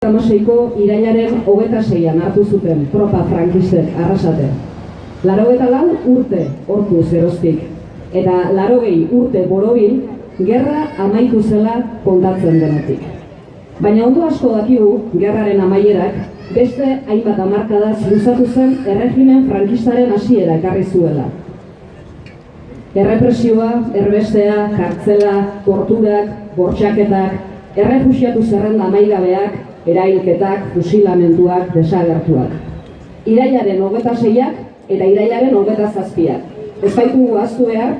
Ko irailaren 26an hartu zuten tropa frankistek Arrasate. 84 urte hortuz geroztik, eta 80 urte borobil gerra amaitu zela kontatzen denetik. Baina ondo asko dakigu gerraren amaierak beste hainbat hamarkadaz luzatu zen erregimen frankistaren hasiera ekarri zuela. Errepresioa, erbestea, kartzela, torturak, bortxaketak, errefuxiatu zerrenda amaigabeak, erailketak, fusilamentuak, desagertuak. Irailaren 26ak eta irailaren 27ak. Ez baitugu ahaztu behar,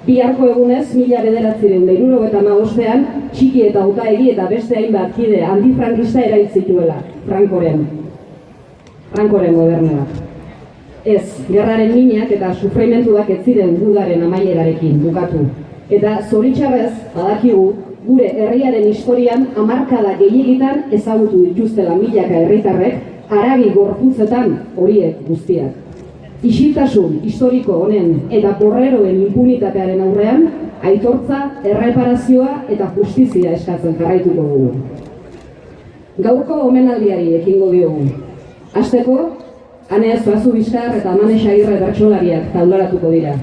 biharko egunez 1975ean txiki eta hautaegi eta beste hainbat kide antifrankista erail zituela, Francoren gobernuak. Ez, gerraren minak eta sufrimentuak ez ziren dudaren amaierarekin bukatu. Eta zoritxarrez, badakigu, gure herriaren historian hamarkada gehiegitan ezagutu dituztela milaka herritarrek haragi gorputzetan horiek guztiak. Isiltasun historiko honen eta porreroen impunitatearen aurrean aitortza, erreparazioa eta justizia eskatzen jarraituko dugu. Gaurko omenaldiari ekingo diogu. Hasteko, Ane Zuazu-Bizkar eta Mane Xagirre bertsolariak taularatuko dira.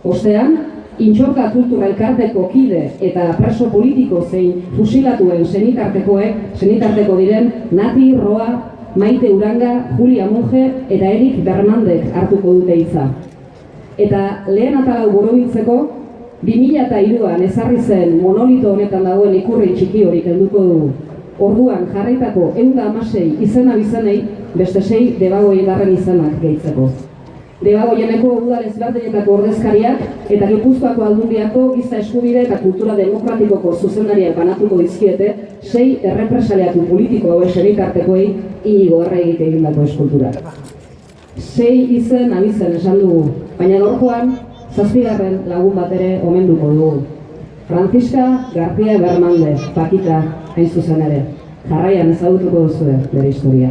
Ostean, Intxorka Kultura Elkarteko kide eta preso politiko zein fusilatuen senitarteko diren Nati Roa, Maite Uranga, Julia Monge eta Erik Bermandek hartuko dute hitza. Eta lehen atalau borobiltzeko, 2003an ezarri zen monolito honetan dagoen ikurri txiki hori kenduko dugu. Orduan jarraitako 116 izena bizenei beste 6 debagoiengarren izenak gehitzeko. Debagoieneko udal ezberdinetako ordezkariak eta Gipuzkoako Aldundiako giza eskubide eta kultura demokratikoko zuzendariak banatuko dizkiete 6 errepresaliatu politiko hauen senitartekoei Inigo Arraegik egindako eskulturak. 6 izen abizen esan dugu, baina gaurkoan 7. lagun bat ere omenduko dugu. Francisca García Bermande, Pakita, hain zuzen ere. Jarraian ezagutuko duzue bere historia.